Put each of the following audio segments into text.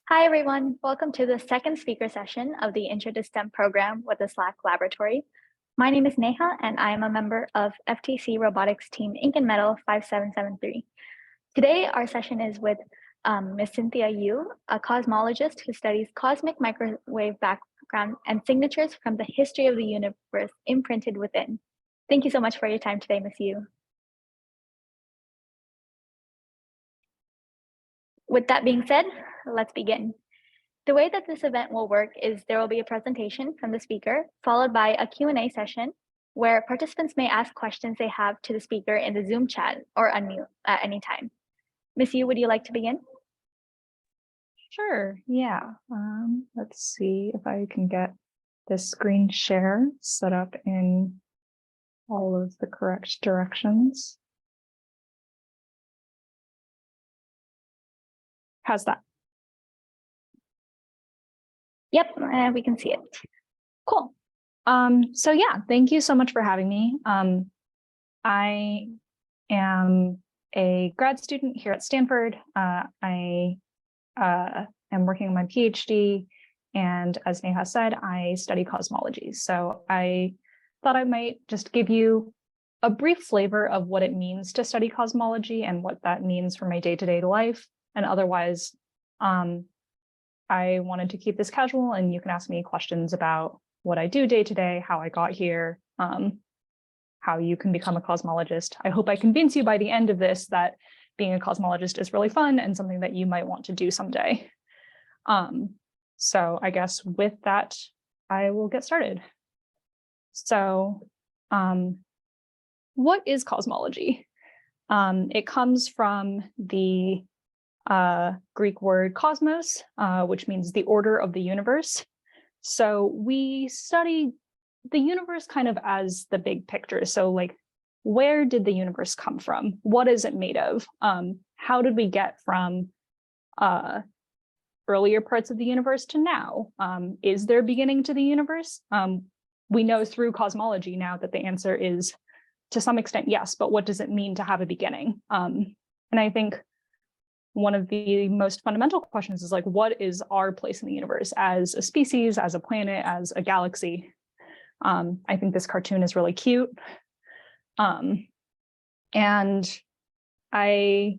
Hi, everyone. Welcome to the second speaker session of the Intro to STEM program with the SLAC Laboratory. My name is Neha, and I am a member of FTC Robotics Team Ink and Metal 5773. Today, our session is with Ms. Cyndia Yu, a cosmologist who studies cosmic microwave background and signatures from the history of the universe imprinted within. Thank you so much for your time today, Ms. Yu. With that being said, let's begin. The way that this event will work is there will be a presentation from the speaker, followed by a Q&A session where participants may ask questions they have to the speaker in the Zoom chat or unmute at any time. Ms. Yu, would you like to begin? Sure, yeah. Let's see if I can get this screen share set up in all of the correct directions. How's that? Yep, we can see it. Cool. So yeah, thank you so much for having me. I am a grad student here at Stanford. I am working on my PhD, and as Neha said, I study cosmology. So I thought I might just give you a brief flavor of what it means to study cosmology and what that means for my day-to-day life. And otherwise, I wanted to keep this casual, and you can ask me questions about what I do day to day, how I got here, how you can become a cosmologist. I hope I convince you by the end of this that being a cosmologist is really fun and something that you might want to do someday. So I guess with that, I will get started. So what is cosmology? It comes from the Greek word cosmos, which means the order of the universe. So we study the universe kind of as the big picture. So like, where did the universe come from? What is it made of? How did we get from earlier parts of the universe to now? Is there a beginning to the universe? We know through cosmology now that the answer is, to some extent, yes, but what does it mean to have a beginning? And I think one of the most fundamental questions is like, what is our place in the universe as a species, as a planet, as a galaxy? I think this cartoon is really cute. And I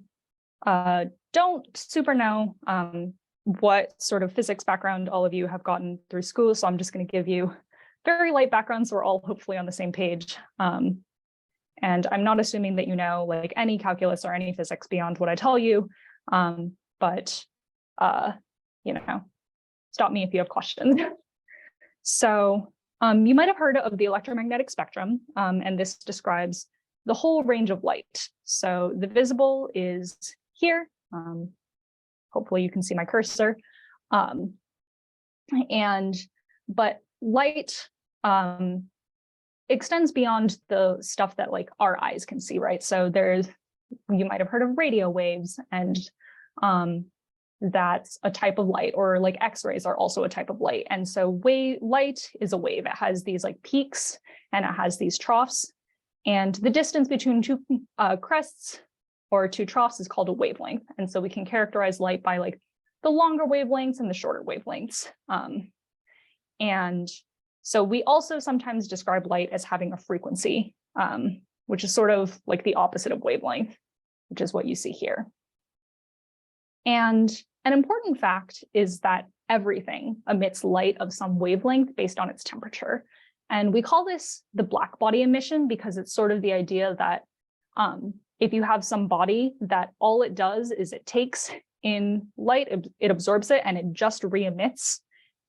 don't super know what sort of physics background all of you have gotten through school, so I'm just going to give you very light background so we're all hopefully on the same page. And I'm not assuming that you know like any calculus or any physics beyond what I tell you. But you know, stop me if you have questions. So you might have heard of the electromagnetic spectrum, and this describes the whole range of light. So the visible is here. Hopefully you can see my cursor. But light extends beyond the stuff that like our eyes can see, right? So you might have heard of radio waves, and that's a type of light, or like X-rays are also a type of light. And so light is a wave. It has these like peaks and it has these troughs. And the distance between two crests or two troughs is called a wavelength. And so we can characterize light by like the longer wavelengths and the shorter wavelengths. And so we also sometimes describe light as having a frequency, which is sort of like the opposite of wavelength, which is what you see here. And an important fact is that everything emits light of some wavelength based on its temperature. And we call this the black body emission because it's sort of the idea that if you have some body that all it does is it takes in light, it absorbs it, and it just re-emits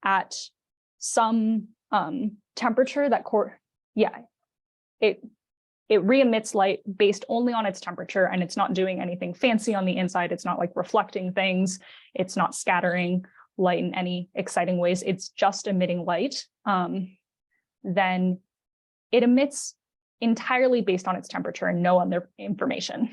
at some temperature that it re-emits light based only on its temperature, and it's not doing anything fancy on the inside. It's not like reflecting things. It's not scattering light in any exciting ways. It's just emitting light. Then it emits entirely based on its temperature and no other information.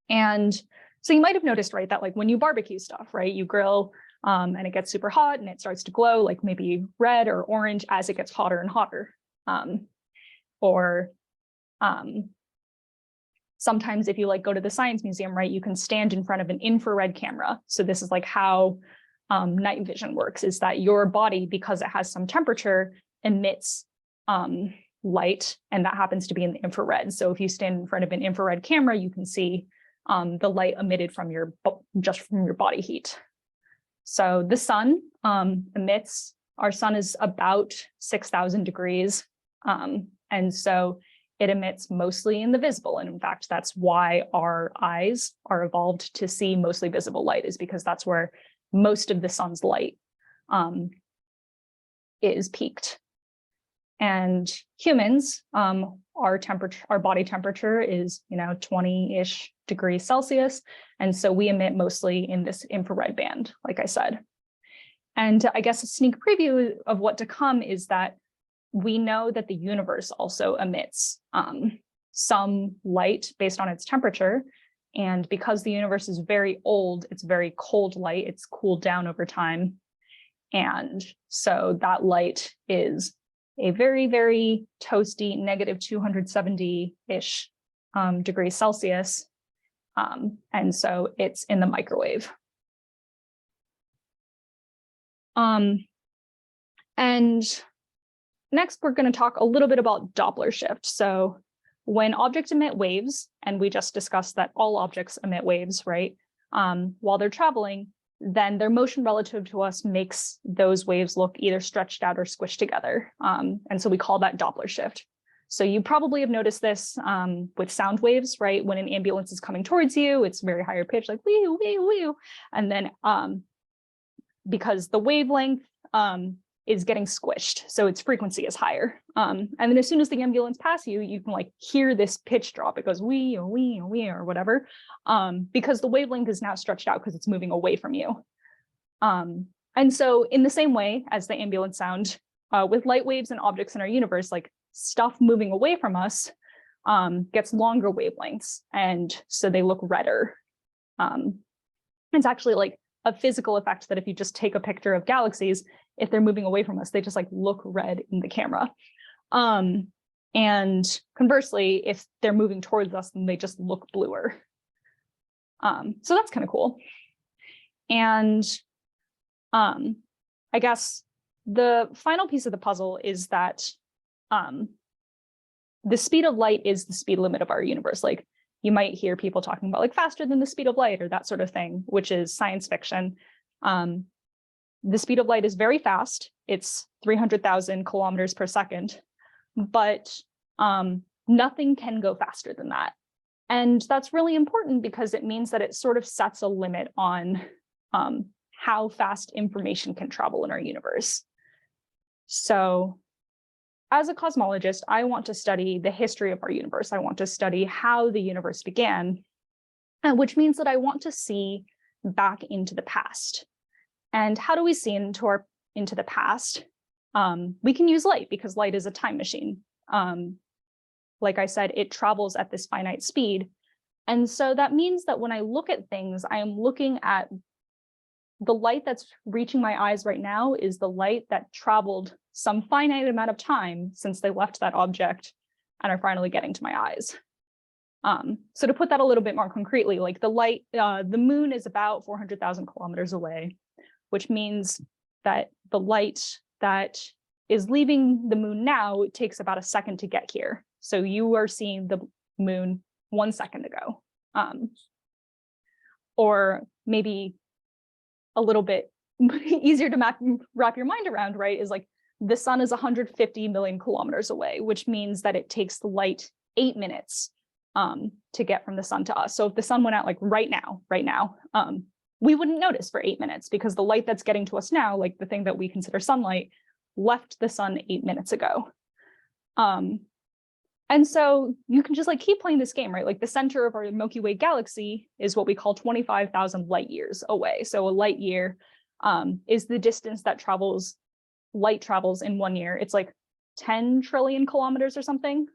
And so you might have noticed, right, that like when you barbecue stuff, right, you grill and it gets super hot and it starts to glow, like maybe red or orange as it gets hotter and hotter. Sometimes if you like go to the science museum, right, you can stand in front of an infrared camera. So this is like how night vision works, is that your body, because it has some temperature, emits light, and that happens to be in the infrared. So if you stand in front of an infrared camera, you can see the light emitted from just from your body heat. So the sun emits, our sun is about 6,000 degrees. And so it emits mostly in the visible. And in fact, that's why our eyes are evolved to see mostly visible light, is because that's where most of the sun's light is peaked. And humans, our body temperature is, 20-ish degrees Celsius. And so we emit mostly in this infrared band, like I said. And I guess a sneak preview of what to come is that we know that the universe also emits some light based on its temperature. And because the universe is very old, it's very cold light, it's cooled down over time. And so that light is a very, very toasty negative 270-ish degrees Celsius. And so it's in the microwave. And next, we're going to talk a little bit about Doppler shift. So when objects emit waves, and we just discussed that all objects emit waves, right? While they're traveling, then their motion relative to us makes those waves look either stretched out or squished together. And so we call that Doppler shift. So you probably have noticed this with sound waves, right? When an ambulance is coming towards you, it's very higher pitch, like wee, wee, wee. And then because the wavelength is getting squished, so its frequency is higher. And then as soon as the ambulance passes you, you can like hear this pitch drop. It goes wee or wee or wee or whatever, because the wavelength is now stretched out because it's moving away from you. And so in the same way as the ambulance sound, with light waves and objects in our universe, like stuff moving away from us gets longer wavelengths, and so they look redder. It's actually like a physical effect that if you just take a picture of galaxies, if they're moving away from us, they just like look red in the camera. And conversely, if they're moving towards us, then they just look bluer. So that's kind of cool. And I guess the final piece of the puzzle is that the speed of light is the speed limit of our universe. Like you might hear people talking about like faster than the speed of light or that sort of thing, which is science fiction. The speed of light is very fast. It's 300,000 kilometers per second, but nothing can go faster than that. And that's really important because it means that it sort of sets a limit on how fast information can travel in our universe. So as a cosmologist, I want to study the history of our universe. I want to study how the universe began, which means that I want to see back into the past. And how do we see into the past? We can use light because light is a time machine. Like I said, it travels at this finite speed. And so that means that when I look at things, I am looking at the light that's reaching my eyes right now is the light that traveled some finite amount of time since they left that object and are finally getting to my eyes. So to put that a little bit more concretely, like the light, the moon is about 400,000 kilometers away, which means that the light that is leaving the moon now, it takes about a second to get here. So you are seeing the moon 1 second ago. Or maybe a little bit easier to wrap your mind around, right, is like the sun is 150 million kilometers away, which means that it takes the light 8 minutes to get from the sun to us. So if the sun went out like right now, we wouldn't notice for 8 minutes because the light that's getting to us now, like the thing that we consider sunlight, left the sun 8 minutes ago. And so you can just like keep playing this game, right? Like the center of our Milky Way galaxy is what we call 25,000 light years away. So a light year is the distance that light travels in 1 year. It's like 10 trillion kilometers or something.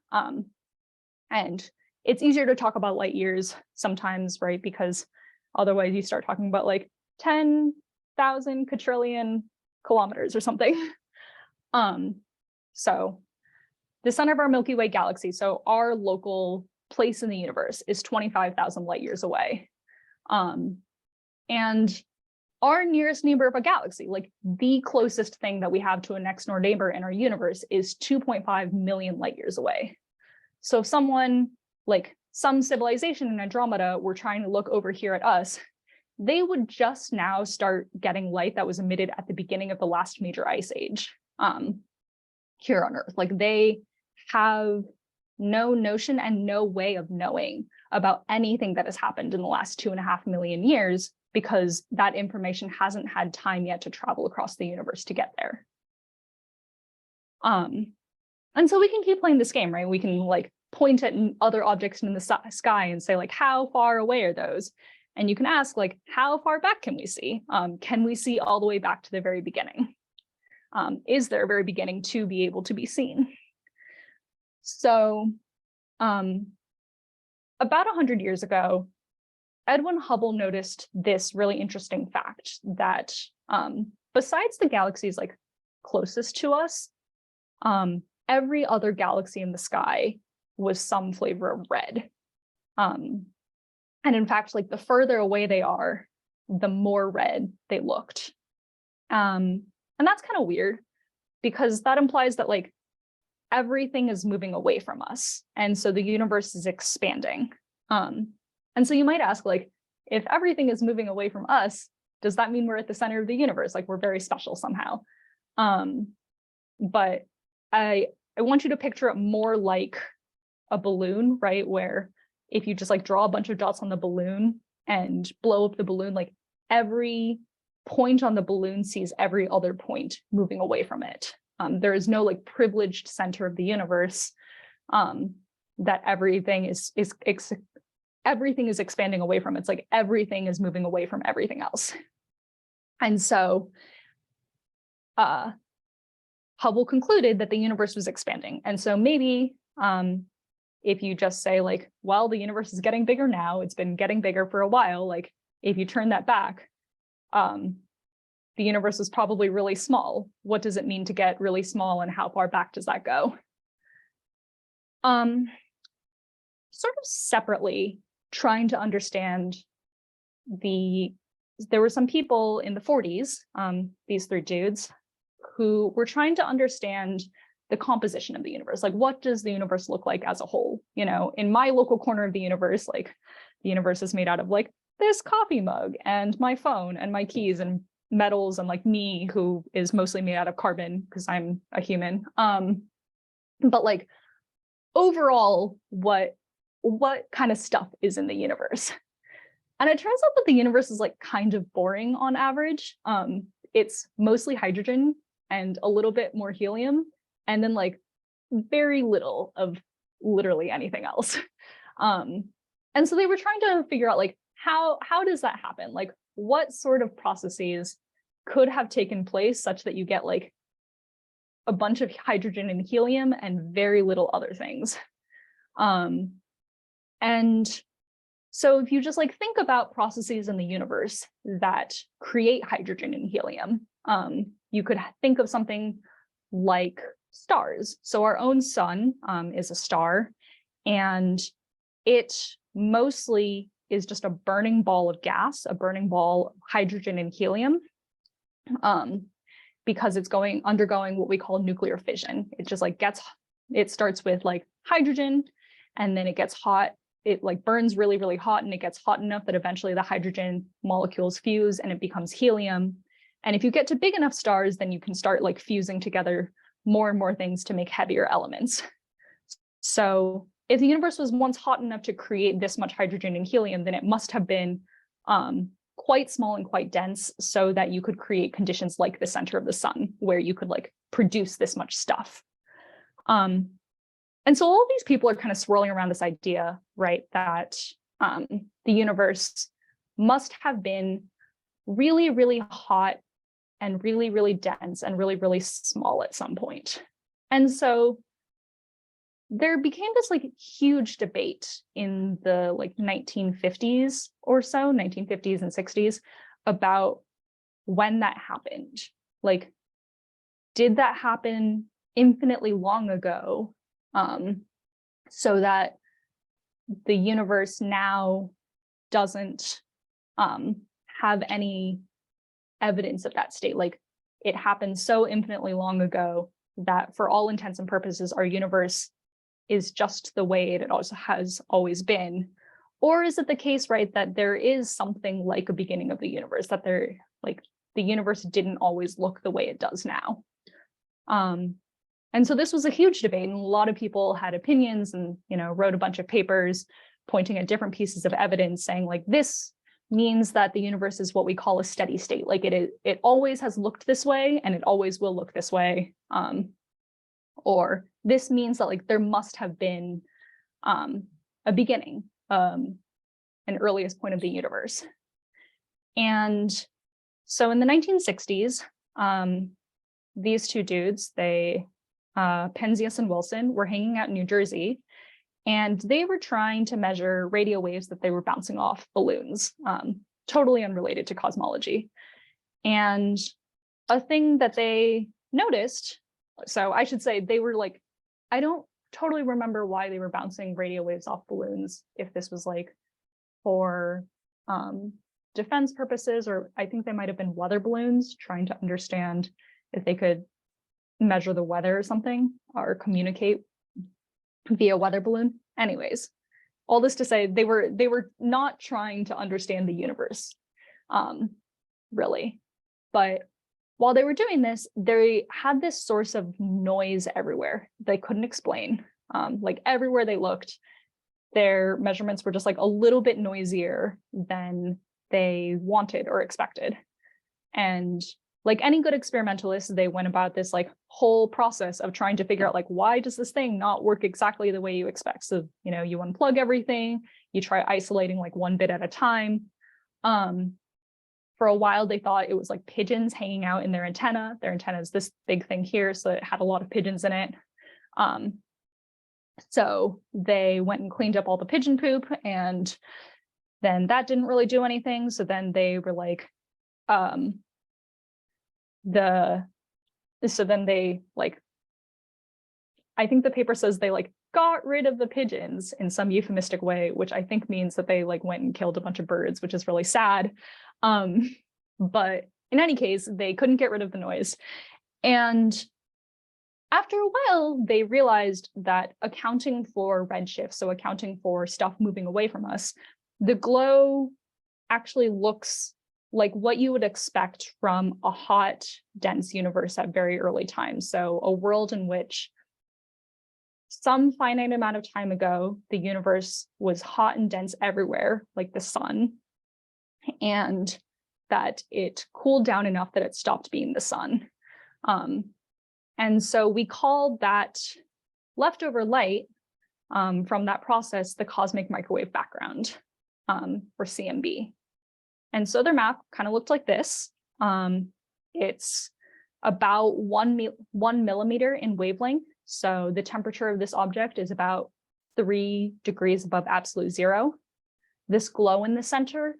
And it's easier to talk about light years sometimes, right? Because otherwise you start talking about like 10,000 quadrillion kilometers or something. So the center of our Milky Way galaxy, so our local place in the universe, is 25,000 light years away. And our nearest neighbor of a galaxy, like the closest thing that we have to a next door neighbor in our universe, is 2.5 million light years away. So if someone, like some civilization in Andromeda, were trying to look over here at us, they would just now start getting light that was emitted at the beginning of the last major ice age here on Earth. Like they have no notion and no way of knowing about anything that has happened in the last 2.5 million years, because that information hasn't had time yet to travel across the universe to get there. And so we can keep playing this game, right? We can like point at other objects in the sky and say like, how far away are those? And you can ask like, how far back can we see? Can we see all the way back to the very beginning? Is there a very beginning to be able to be seen? So about 100 years ago, Edwin Hubble noticed this really interesting fact that besides the galaxies like closest to us, every other galaxy in the sky was some flavor of red. And in fact, like the further away they are, the more red they looked. And that's kind of weird, because that implies that like everything is moving away from us. And so the universe is expanding. And so you might ask, like, if everything is moving away from us, does that mean we're at the center of the universe? Like we're very special somehow. But I want you to picture it more like a balloon, right? Where if you just like draw a bunch of dots on the balloon and blow up the balloon, like every point on the balloon sees every other point moving away from it. There is no like privileged center of the universe that everything is expanding away from. It's like everything is moving away from everything else. And so Hubble concluded that the universe was expanding. And so maybe if you just say like, well, the universe is getting bigger now, it's been getting bigger for a while, like if you turn that back, the universe is probably really small. What does it mean to get really small, and how far back does that go? Sort of separately, trying to understand there were some people in the 40s, these three dudes, who were trying to understand the composition of the universe. Like, what does the universe look like as a whole? You know, in my local corner of the universe, like the universe is made out of like this coffee mug and my phone and my keys and metals and like me, who is mostly made out of carbon because I'm a human. But like overall, what kind of stuff is in the universe? And it turns out that the universe is like kind of boring on average. It's mostly hydrogen and a little bit more helium, and then like very little of literally anything else. And so they were trying to figure out like, how does that happen? Like, what sort of processes could have taken place such that you get like a bunch of hydrogen and helium and very little other things? And so if you just like think about processes in the universe that create hydrogen and helium, you could think of something like stars. So our own sun is a star, and it mostly is just a burning ball of gas, a burning ball of hydrogen and helium, because it's undergoing what we call nuclear fission. It just like it starts with like hydrogen, and then it gets hot. It like burns really, really hot, and it gets hot enough that eventually the hydrogen molecules fuse and it becomes helium. And if you get to big enough stars, then you can start like fusing together more and more things to make heavier elements. So if the universe was once hot enough to create this much hydrogen and helium, then it must have been quite small and quite dense, so that you could create conditions like the center of the sun, where you could like produce this much stuff. And so all of these people are kind of swirling around this idea, right, that the universe must have been really, really hot and really, really dense and really, really small at some point. And so there became this like huge debate in the like 1950s or so, 1950s and 60s, about when that happened. Like, did that happen infinitely long ago, so that the universe now doesn't have any evidence of that state. Like it happened so infinitely long ago that for all intents and purposes, our universe is just the way it also has always been? Or is it the case, right, that there is something like a beginning of the universe, that the universe didn't always look the way it does now? And so this was a huge debate, and a lot of people had opinions and, wrote a bunch of papers pointing at different pieces of evidence saying like, this means that the universe is what we call a steady state. Like it always has looked this way and it always will look this way. Or this means that like there must have been a beginning, an earliest point of the universe. And so in the 1960s, these two dudes, Penzias and Wilson, were hanging out in New Jersey, and they were trying to measure radio waves that they were bouncing off balloons, totally unrelated to cosmology. And a thing that they noticed, so I should say they were like, I don't totally remember why they were bouncing radio waves off balloons, if this was like for defense purposes, or I think they might have been weather balloons, trying to understand if they could measure the weather or something, or communicate via weather balloon. Anyways, all this to say, they were not trying to understand the universe, really. But while they were doing this, they had this source of noise everywhere they couldn't explain. Like everywhere they looked, their measurements were just like a little bit noisier than they wanted or expected. And like any good experimentalist, they went about this like whole process of trying to figure out like, why does this thing not work exactly the way you expect? So, you unplug everything, you try isolating like one bit at a time. For a while, they thought it was like pigeons hanging out in their antenna. Their antenna is this big thing here, so it had a lot of pigeons in it. So they went and cleaned up all the pigeon poop, and then that didn't really do anything. So then they were like, I think the paper says they like got rid of the pigeons in some euphemistic way, which I think means that they like went and killed a bunch of birds, which is really sad. But in any case, they couldn't get rid of the noise. And after a while, they realized that accounting for redshift, so accounting for stuff moving away from us, the glow actually looks like what you would expect from a hot, dense universe at very early times. So a world in which some finite amount of time ago, the universe was hot and dense everywhere, like the sun, and that it cooled down enough that it stopped being the sun. And so we called that leftover light from that process the cosmic microwave background, or CMB. And so their map kind of looked like this. It's about 1 millimeter in wavelength. So the temperature of this object is about 3 degrees above absolute zero. This glow in the center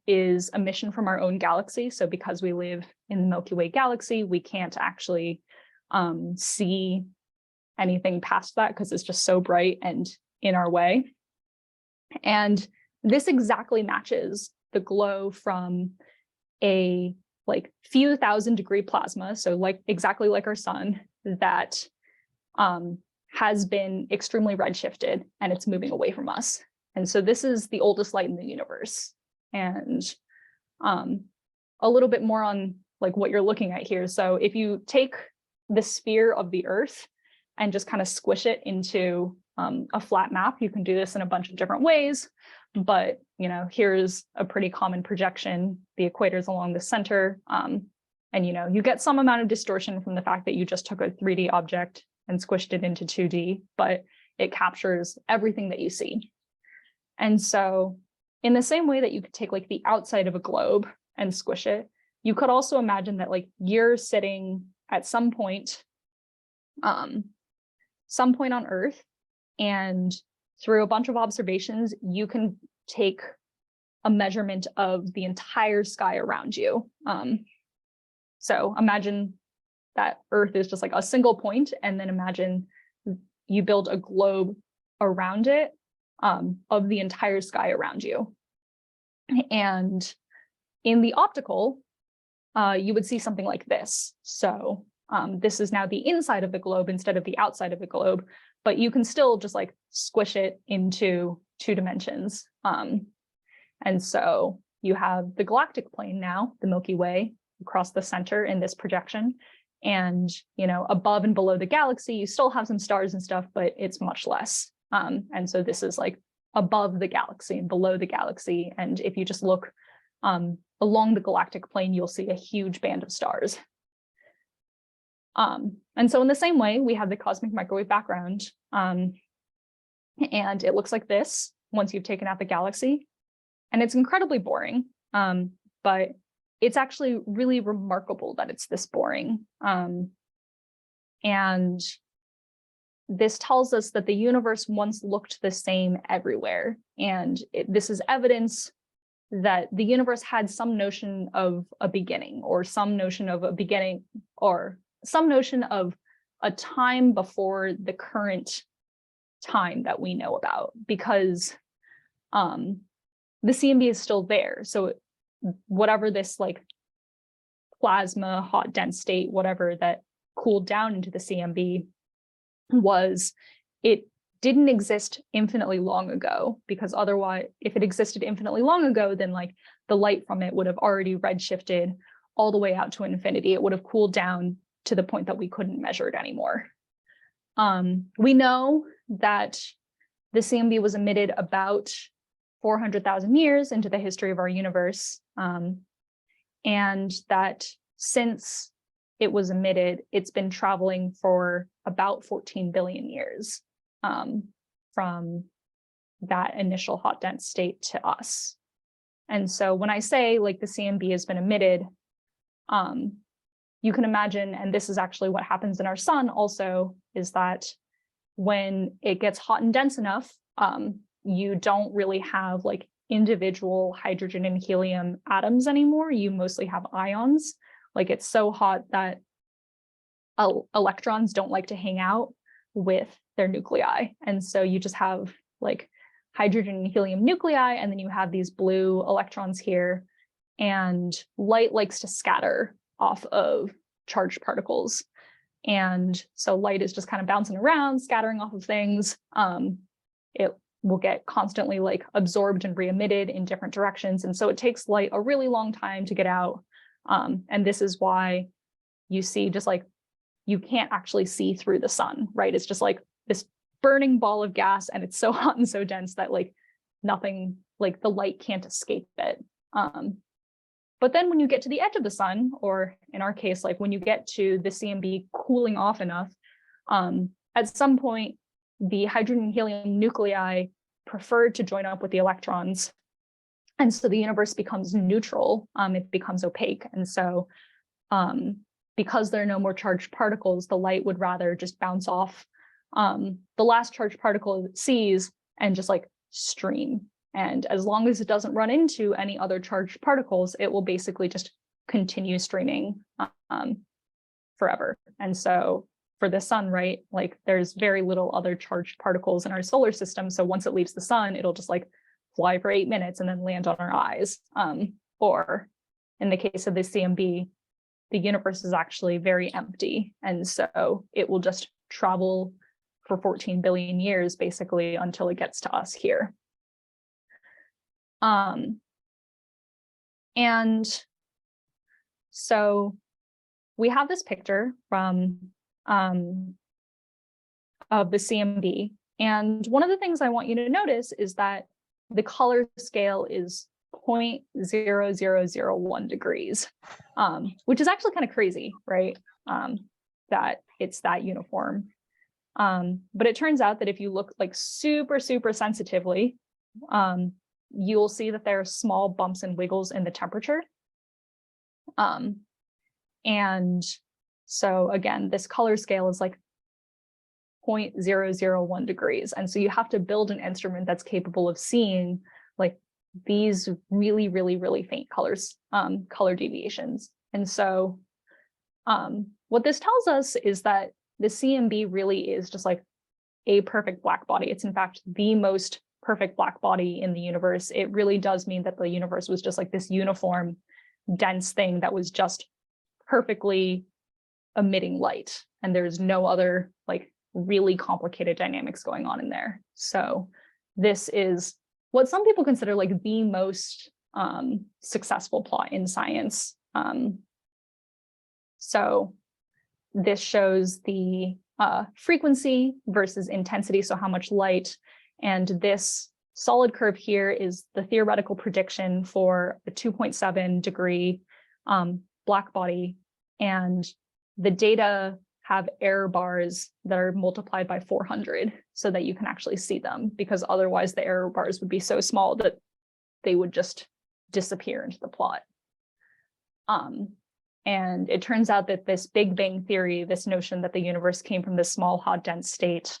is emission from our own galaxy. So because we live in the Milky Way galaxy, we can't actually see anything past that because it's just so bright and in our way. And this exactly matches the glow from a like few thousand degree plasma, so like exactly like our sun, that has been extremely redshifted and it's moving away from us. And so this is the oldest light in the universe. And a little bit more on like what you're looking at here. So if you take the sphere of the Earth and just kind of squish it into a flat map, you can do this in a bunch of different ways. But here's a pretty common projection. The equator's along the center. And you get some amount of distortion from the fact that you just took a 3D object and squished it into 2D, but it captures everything that you see. And so in the same way that you could take like the outside of a globe and squish it, you could also imagine that like you're sitting at some point on Earth, and through a bunch of observations, you can take a measurement of the entire sky around you. So imagine that Earth is just like a single point, and then imagine you build a globe around it of the entire sky around you. And in the optical, you would see something like this. So this is now the inside of the globe instead of the outside of the globe, but you can still just like squish it into 2 dimensions. And so you have the galactic plane now, the Milky Way, across the center in this projection. And, you know, above and below the galaxy, you still have some stars and stuff, but it's much less. And so this is like above the galaxy and below the galaxy. And if you just look along the galactic plane, you'll see a huge band of stars. And so in the same way, we have the cosmic microwave background. And it looks like this once you've taken out the galaxy. And it's incredibly boring, but it's actually really remarkable that it's this boring. And this tells us that the universe once looked the same everywhere. And this is evidence that the universe had some notion of a beginning, or some notion of a beginning, or some notion of a time before the current time that we know about, because the CMB is still there. So whatever this like plasma, hot, dense state, whatever that cooled down into the CMB was, it didn't exist infinitely long ago, because otherwise, if it existed infinitely long ago, then like the light from it would have already redshifted all the way out to infinity. It would have cooled down to the point that we couldn't measure it anymore. We know that the CMB was emitted about 400,000 years into the history of our universe, and that since it was emitted, it's been traveling for about 14 billion years from that initial hot dense state to us. And so when I say like the CMB has been emitted, you can imagine, and this is actually what happens in our sun also, is that when it gets hot and dense enough, you don't really have like individual hydrogen and helium atoms anymore. You mostly have ions. Like it's so hot that electrons don't like to hang out with their nuclei. And so you just have like hydrogen and helium nuclei, and then you have these blue electrons here, and light likes to scatter off of charged particles. And so light is just kind of bouncing around, scattering off of things. It will get constantly like absorbed and re-emitted in different directions. And so it takes light a really long time to get out. And this is why you see just like, you can't actually see through the sun, right? It's just like this burning ball of gas, and it's so hot and so dense that like nothing, like the light can't escape it. But then when you get to the edge of the sun, or in our case, like when you get to the CMB cooling off enough, at some point, the hydrogen and helium nuclei prefer to join up with the electrons. And so the universe becomes neutral, it becomes opaque. And so because there are no more charged particles, the light would rather just bounce off the last charged particle it sees and just like stream. And as long as it doesn't run into any other charged particles, it will basically just continue streaming forever. And so for the sun, right, like there's very little other charged particles in our solar system. So once it leaves the sun, it'll just like fly for 8 minutes and then land on our eyes. Or in the case of the CMB, the universe is actually very empty. And so it will just travel for 14 billion years, basically, until it gets to us here. And so we have this picture from of the CMB. And one of the things I want you to notice is that the color scale is 0.0001 degrees, which is actually kind of crazy, right? That it's that uniform. But it turns out that if you look like super, super sensitively, you'll see that there are small bumps and wiggles in the temperature. And so again, this color scale is like 0.001 degrees. And so you have to build an instrument that's capable of seeing like these really, really, really faint colors, color deviations. And so what this tells us is that the CMB really is just like a perfect black body. It's in fact the most perfect black body in the universe. It really does mean that the universe was just like this uniform dense thing that was just perfectly emitting light, and there's no other like really complicated dynamics going on in there. So this is what some people consider like the most successful plot in science. So this shows the frequency versus intensity, so how much light, and this solid curve here is the theoretical prediction for a 2.7 degree black body, and the data have error bars that are multiplied by 400 so that you can actually see them, because otherwise the error bars would be so small that they would just disappear into the plot. And it turns out that this Big Bang theory, this notion that the universe came from this small, hot, dense state,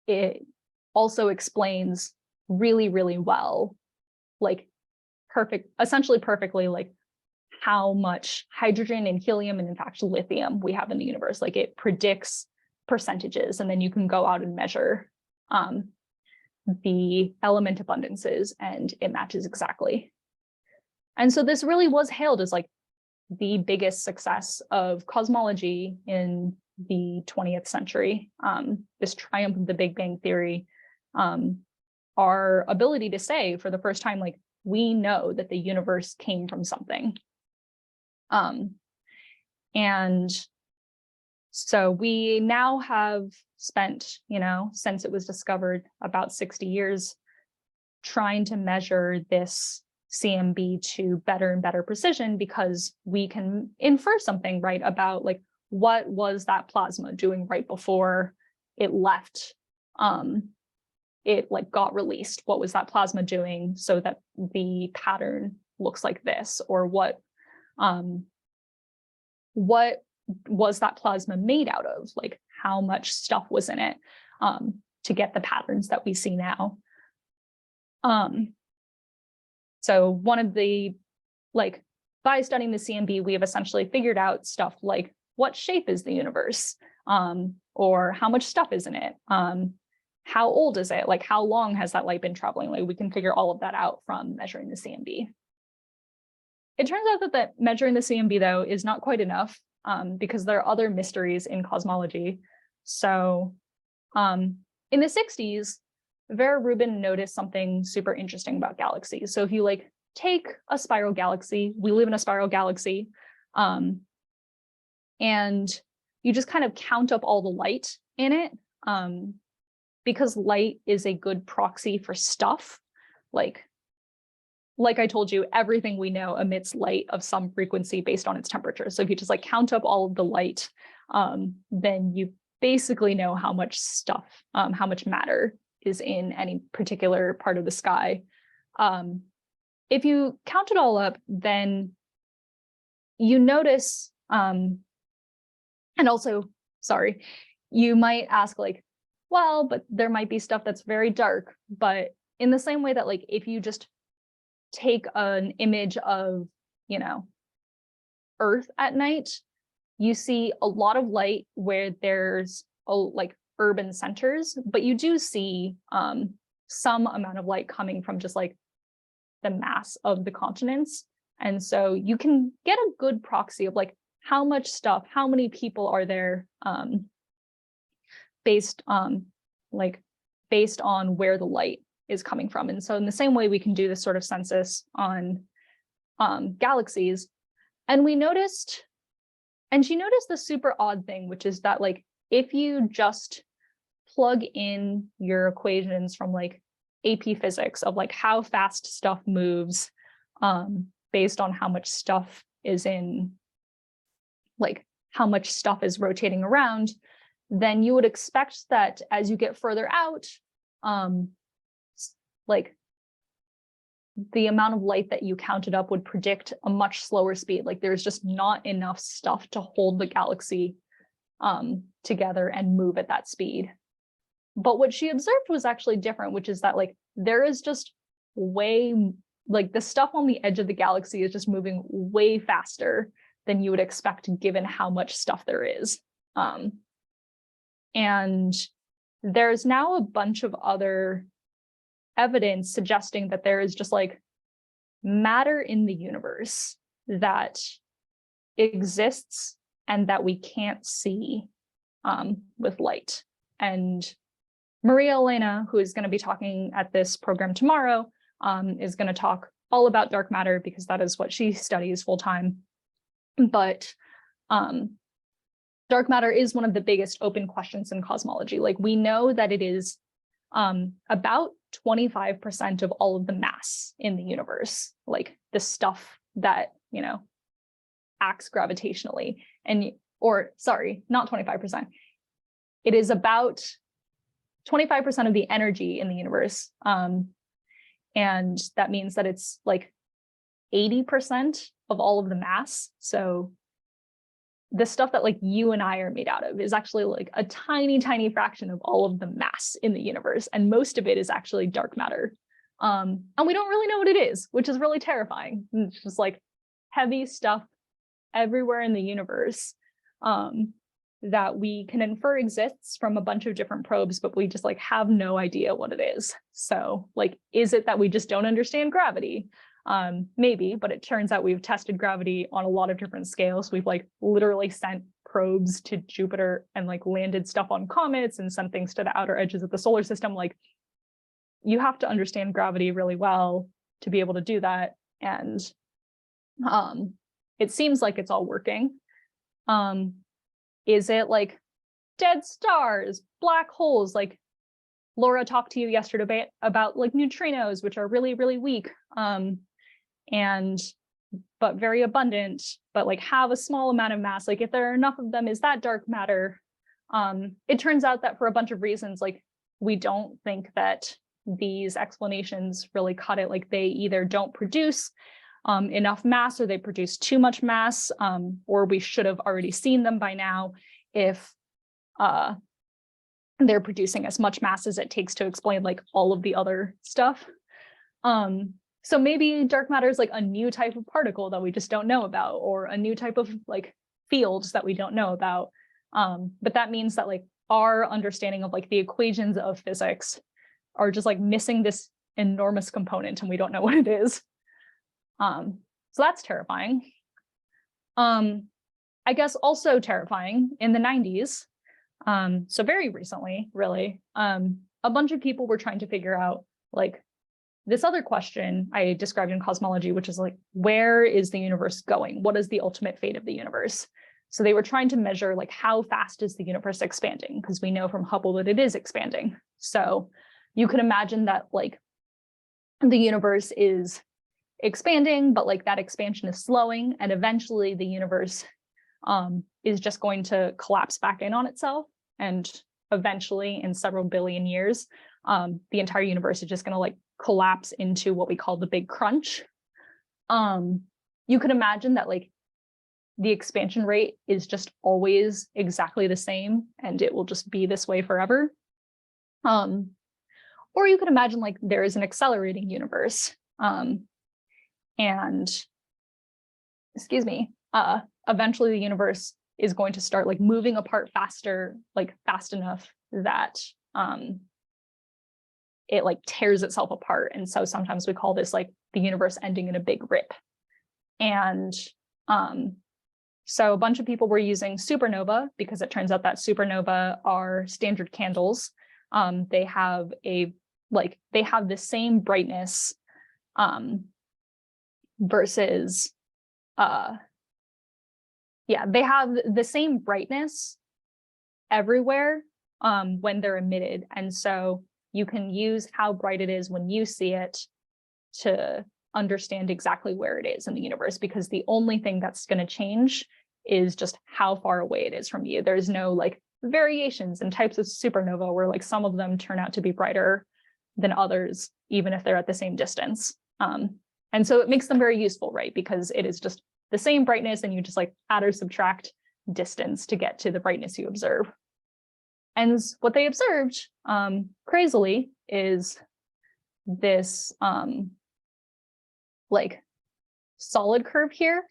it also explains really, really well, like essentially perfectly, like how much hydrogen and helium and in fact lithium we have in the universe. Like it predicts percentages, and then you can go out and measure the element abundances and it matches exactly. And so this really was hailed as like the biggest success of cosmology in the 20th century, this triumph of the Big Bang theory, our ability to say for the first time, like, we know that the universe came from something. And so we now have spent, since it was discovered, about 60 years trying to measure this CMB to better and better precision, because we can infer something, right, about like what was that plasma doing right before it left, it like got released. What was that plasma doing so that the pattern looks like this? Or what was that plasma made out of? Like how much stuff was in it to get the patterns that we see now? So one of the, like, by studying the CMB, we have essentially figured out stuff like what shape is the universe, or how much stuff is in it, how old is it, like how long has that light been traveling? Like we can figure all of that out from measuring the CMB. It turns out that measuring the CMB though is not quite enough, because there are other mysteries in cosmology. So in the 60s, Vera Rubin noticed something super interesting about galaxies. So if you like take a spiral galaxy, we live in a spiral galaxy, and you just kind of count up all the light in it, because light is a good proxy for stuff. Like I told you, everything we know emits light of some frequency based on its temperature. So if you just like count up all of the light, then you basically know how much stuff, how much matter is in any particular part of the sky. If you count it all up, then you notice, and also, sorry, you might ask like, well, but there might be stuff that's very dark. But in the same way that like, if you just take an image of, Earth at night, you see a lot of light where there's like urban centers, but you do see some amount of light coming from just like the mass of the continents. And so you can get a good proxy of like how much stuff, how many people are there, based on where the light is coming from. And so in the same way, we can do this sort of census on galaxies. And she noticed the super odd thing, which is that like, if you just plug in your equations from like AP physics of like how fast stuff moves, based on how much stuff is in, like how much stuff is rotating around, then you would expect that as you get further out, like the amount of light that you counted up would predict a much slower speed. Like there's just not enough stuff to hold the galaxy together and move at that speed. But what she observed was actually different, which is that like there is just like the stuff on the edge of the galaxy is just moving way faster than you would expect given how much stuff there is. And there's now a bunch of other evidence suggesting that there is just like matter in the universe that exists and that we can't see with light. And Maria Elena, who is going to be talking at this program tomorrow, is going to talk all about dark matter because that is what she studies full time. But dark matter is one of the biggest open questions in cosmology. Like, we know that it is about 25% of all of the mass in the universe, like the stuff that, you know, acts gravitationally. Or sorry, not 25%. It is about 25% of the energy in the universe. And that means that it's like 80% of all of the mass. So the stuff that like you and I are made out of is actually like a tiny, tiny fraction of all of the mass in the universe. And most of it is actually dark matter. And we don't really know what it is, which is really terrifying. It's just like heavy stuff everywhere in the universe that we can infer exists from a bunch of different probes, but we just like have no idea what it is. So like, is it that we just don't understand gravity? Maybe, but it turns out we've tested gravity on a lot of different scales. We've like literally sent probes to Jupiter and like landed stuff on comets and sent things to the outer edges of the solar system. Like, you have to understand gravity really well to be able to do that. And it seems like it's all working. Is it like dead stars, black holes? Like Laura talked to you yesterday about like neutrinos, which are really, really weak, but very abundant, but like have a small amount of mass. Like if there are enough of them, is that dark matter? It turns out that for a bunch of reasons, like we don't think that these explanations really cut it. Like they either don't produce enough mass, or they produce too much mass, or we should have already seen them by now if they're producing as much mass as it takes to explain like all of the other stuff. So maybe dark matter is like a new type of particle that we just don't know about, or a new type of like fields that we don't know about. But that means that like our understanding of like the equations of physics are just like missing this enormous component, and we don't know what it is. So that's terrifying. I guess also terrifying in the 90s. So very recently, really, a bunch of people were trying to figure out like this other question I described in cosmology, which is like, where is the universe going? What is the ultimate fate of the universe? So they were trying to measure like how fast is the universe expanding, because we know from Hubble that it is expanding. So you could imagine that like the universe is expanding, but like that expansion is slowing, and eventually the universe is just going to collapse back in on itself. And eventually, in several billion years, the entire universe is just going to like collapse into what we call the Big Crunch. You could imagine that like the expansion rate is just always exactly the same, and it will just be this way forever. Or you could imagine like there is an accelerating universe. And excuse me, eventually the universe is going to start like moving apart faster, like fast enough that it like tears itself apart. And so sometimes we call this like the universe ending in a big rip. And so a bunch of people were using supernova, because it turns out that supernova are standard candles. They have the same brightness versus they have the same brightness everywhere when they're emitted. And so you can use how bright it is when you see it to understand exactly where it is in the universe, because the only thing that's going to change is just how far away it is from you. There's no like variations in types of supernova where like some of them turn out to be brighter than others, even if they're at the same distance. And so it makes them very useful, right? Because it is just the same brightness, and you just like add or subtract distance to get to the brightness you observe. And what they observed, crazily, is this like solid curve here,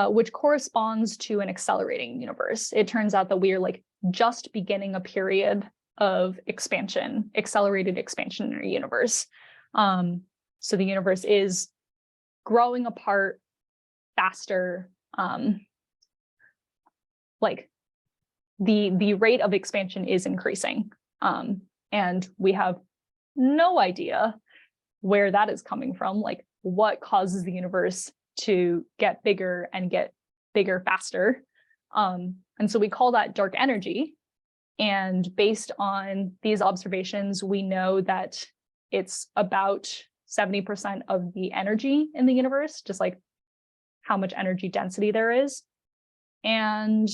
which corresponds to an accelerating universe. It turns out that we are like just beginning a period of expansion, accelerated expansion in our universe. So the universe is growing apart faster, like the rate of expansion is increasing. And we have no idea where that is coming from, like what causes the universe to get bigger and get bigger faster. And so we call that dark energy. And based on these observations, we know that it's about 70% of the energy in the universe, just like how much energy density there is. And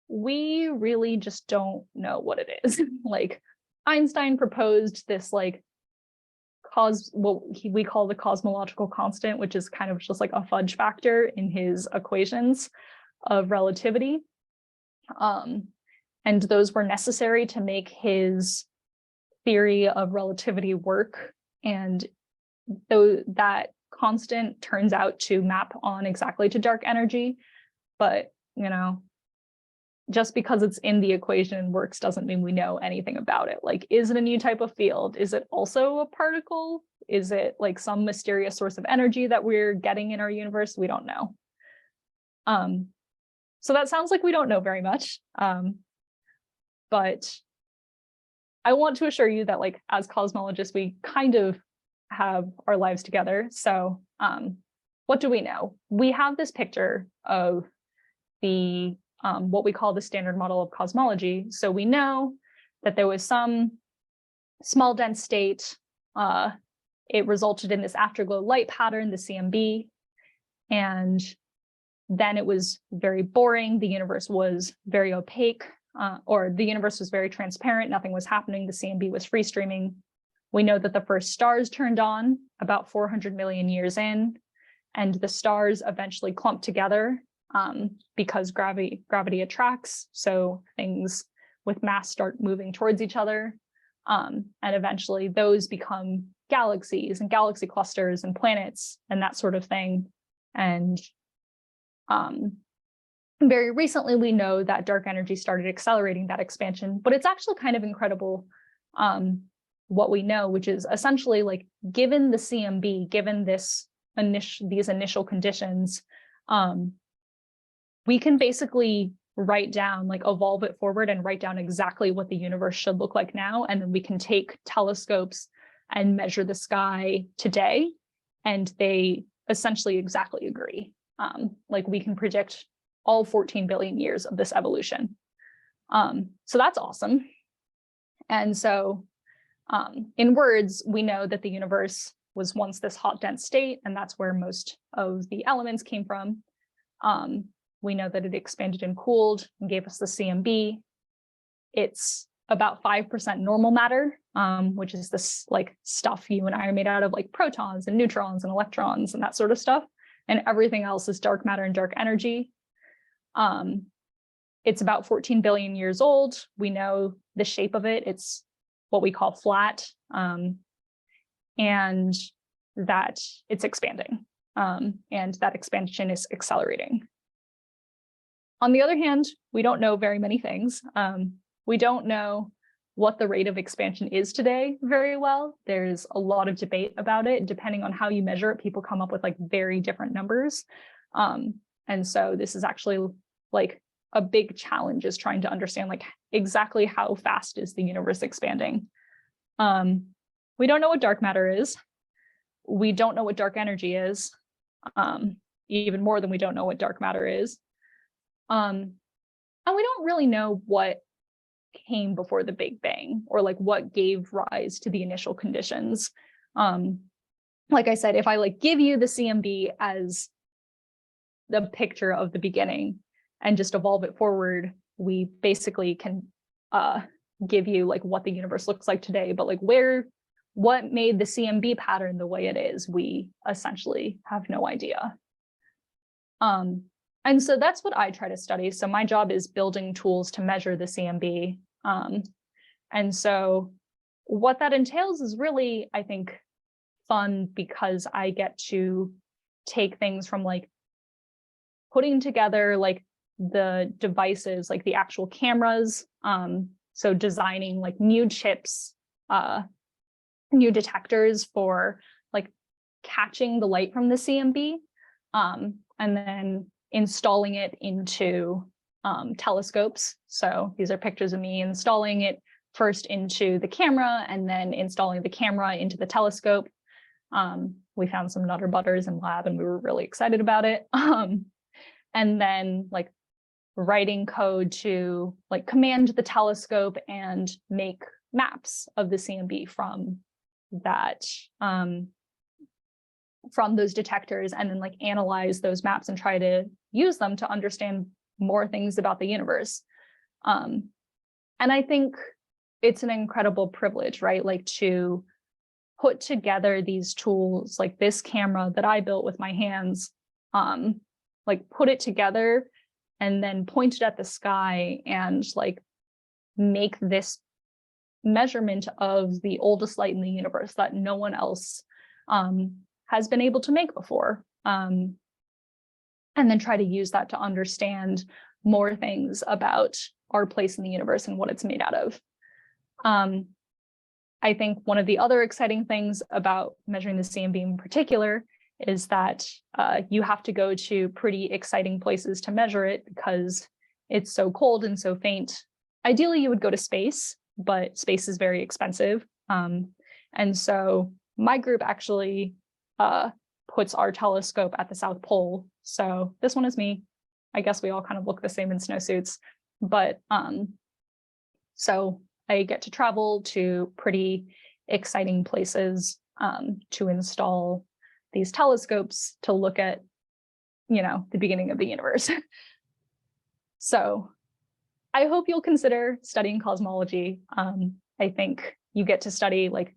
we really just don't know what it is. Like Einstein proposed this like what we call the cosmological constant, which is kind of just like a fudge factor in his equations of relativity. And those were necessary to make his theory of relativity work. And though that constant turns out to map on exactly to dark energy, but you know, just because it's in the equation and works doesn't mean we know anything about it. Like, is it a new type of field? Is it also a particle? Is it like some mysterious source of energy that we're getting in our universe? We don't know. So that sounds like we don't know very much. But I want to assure you that like as cosmologists, we kind of have our lives together. So what do we know? We have this picture of the what we call the standard model of cosmology. So we know that there was some small dense state. It resulted in this afterglow light pattern, the CMB. And then it was very boring. The universe was very opaque, or the universe was very transparent. Nothing was happening. The CMB was free streaming. We know that the first stars turned on about 400 million years in, and the stars eventually clumped together because gravity attracts. So things with mass start moving towards each other. And eventually those become galaxies and galaxy clusters and planets and that sort of thing. And very recently, we know that dark energy started accelerating that expansion, but it's actually kind of incredible what we know, which is essentially like, given the CMB, given these initial conditions, we can basically write down, like evolve it forward and write down exactly what the universe should look like now. And then we can take telescopes and measure the sky today, and they essentially exactly agree. Like we can predict all 14 billion years of this evolution. So that's awesome. And so in words, we know that the universe was once this hot, dense state, and that's where most of the elements came from. We know that it expanded and cooled and gave us the CMB. It's about 5% normal matter, which is this like stuff you and I are made out of, like protons and neutrons and electrons and that sort of stuff. And everything else is dark matter and dark energy. It's about 14 billion years old. We know the shape of it. It's what we call flat, and that it's expanding, and that expansion is accelerating. On the other hand, we don't know very many things. We don't know what the rate of expansion is today very well. There's a lot of debate about it. Depending on how you measure it, people come up with like very different numbers. And so this is actually like a big challenge, is trying to understand like exactly how fast is the universe expanding. We don't know what dark matter is. We don't know what dark energy is, even more than we don't know what dark matter is. And we don't really know what came before the Big Bang, or like what gave rise to the initial conditions. Like I said, if I like give you the CMB as the picture of the beginning and just evolve it forward, we basically can give you like what the universe looks like today, but like what made the CMB pattern the way it is, we essentially have no idea. And so that's what I try to study. So my job is building tools to measure the CMB. And so what that entails is really, I think, fun, because I get to take things from like putting together like the devices, like the actual cameras. So designing like new chips, new detectors for like catching the light from the CMB and then installing it into telescopes. So these are pictures of me installing it first into the camera and then installing the camera into the telescope. We found some nutter butters in lab and we were really excited about it. And then like writing code to like command the telescope and make maps of the CMB from that, from those detectors, and then like analyze those maps and try to use them to understand more things about the universe. And I think it's an incredible privilege, right? Like to put together these tools, like this camera that I built with my hands, like put it together and then point it at the sky and like make this measurement of the oldest light in the universe that no one else has been able to make before. And then try to use that to understand more things about our place in the universe and what it's made out of. I think one of the other exciting things about measuring the CMB in particular is that you have to go to pretty exciting places to measure it because it's so cold and so faint. Ideally, you would go to space, but space is very expensive. And so my group actually puts our telescope at the South Pole. So this one is me. I guess we all kind of look the same in snowsuits, but so I get to travel to pretty exciting places to install these telescopes to look at, you know, the beginning of the universe. So I hope you'll consider studying cosmology. I think you get to study like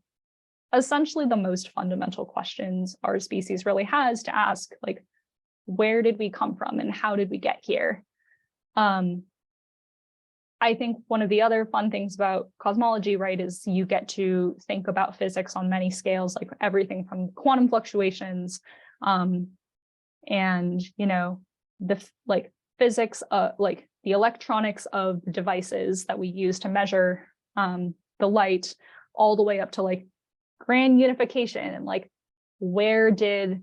essentially the most fundamental questions our species really has to ask, like, where did we come from and how did we get here? I think one of the other fun things about cosmology, right, is you get to think about physics on many scales, like everything from quantum fluctuations and, you know, the like physics, like the electronics of the devices that we use to measure the light, all the way up to like grand unification and like where did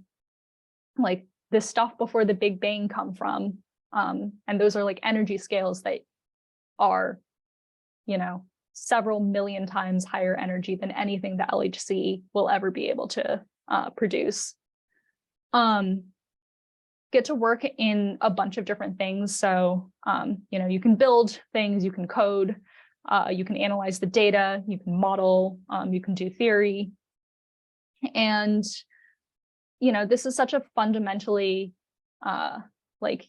like this stuff before the Big Bang come from? And those are like energy scales that are, you know, several million times higher energy than anything that LHC will ever be able to produce. Get to work in a bunch of different things. So, you know, you can build things, you can code, you can analyze the data, you can model, you can do theory. And, you know, this is such a fundamentally like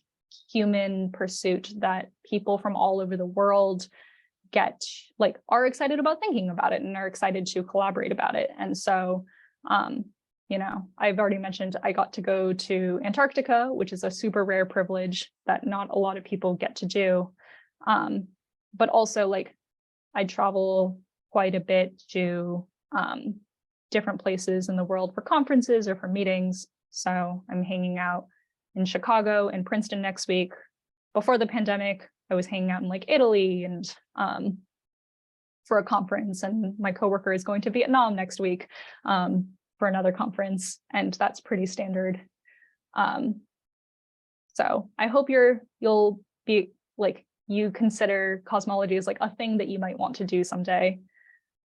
human pursuit that people from all over the world are excited about thinking about it and are excited to collaborate about it. And so, you know, I've already mentioned I got to go to Antarctica, which is a super rare privilege that not a lot of people get to do. But also like I travel quite a bit to different places in the world for conferences or for meetings. So I'm hanging out in Chicago and Princeton next week. Before the pandemic, I was hanging out in like Italy and for a conference, and my coworker is going to Vietnam next week for another conference, and that's pretty standard. So I hope you'll be like, you consider cosmology as like a thing that you might want to do someday.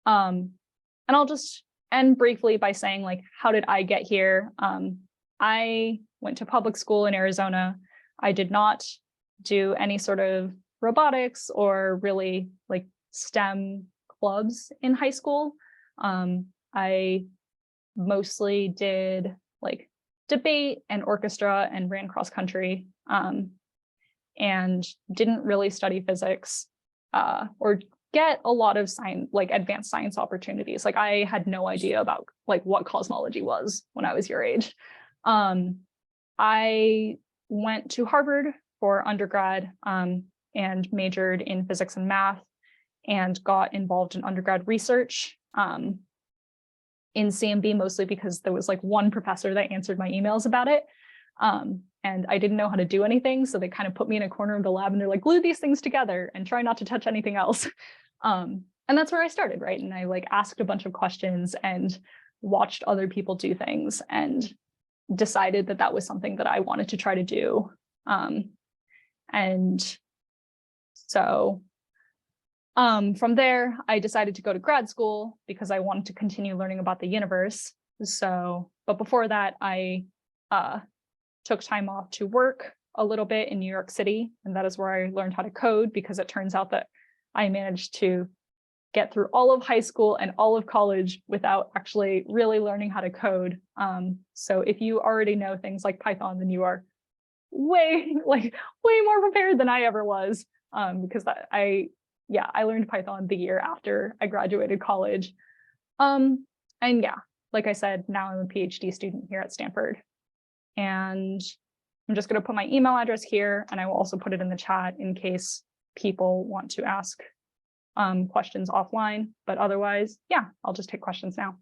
And I'll just end briefly by saying like, how did I get here? I went to public school in Arizona. I did not do any sort of robotics or really like STEM clubs in high school. I mostly did like debate and orchestra and ran cross country and didn't really study physics or get a lot of science, like advanced science opportunities. Like I had no idea about like what cosmology was when I was your age. I went to Harvard for undergrad and majored in physics and math and got involved in undergrad research in CMB, mostly because there was like one professor that answered my emails about it. And I didn't know how to do anything. So they kind of put me in a corner of the lab and they're like, glue these things together and try not to touch anything else. And that's where I started, right? And I like asked a bunch of questions and watched other people do things and decided that that was something that I wanted to try to do. And so from there, I decided to go to grad school because I wanted to continue learning about the universe. So, but before that, I took time off to work a little bit in New York City. And that is where I learned how to code, because it turns out that I managed to get through all of high school and all of college without actually really learning how to code. So if you already know things like Python, then you are way more prepared than I ever was, because I learned Python the year after I graduated college. And yeah, like I said, now I'm a PhD student here at Stanford. And I'm just going to put my email address here, and I will also put it in the chat in case people want to ask questions offline. But otherwise, yeah, I'll just take questions now.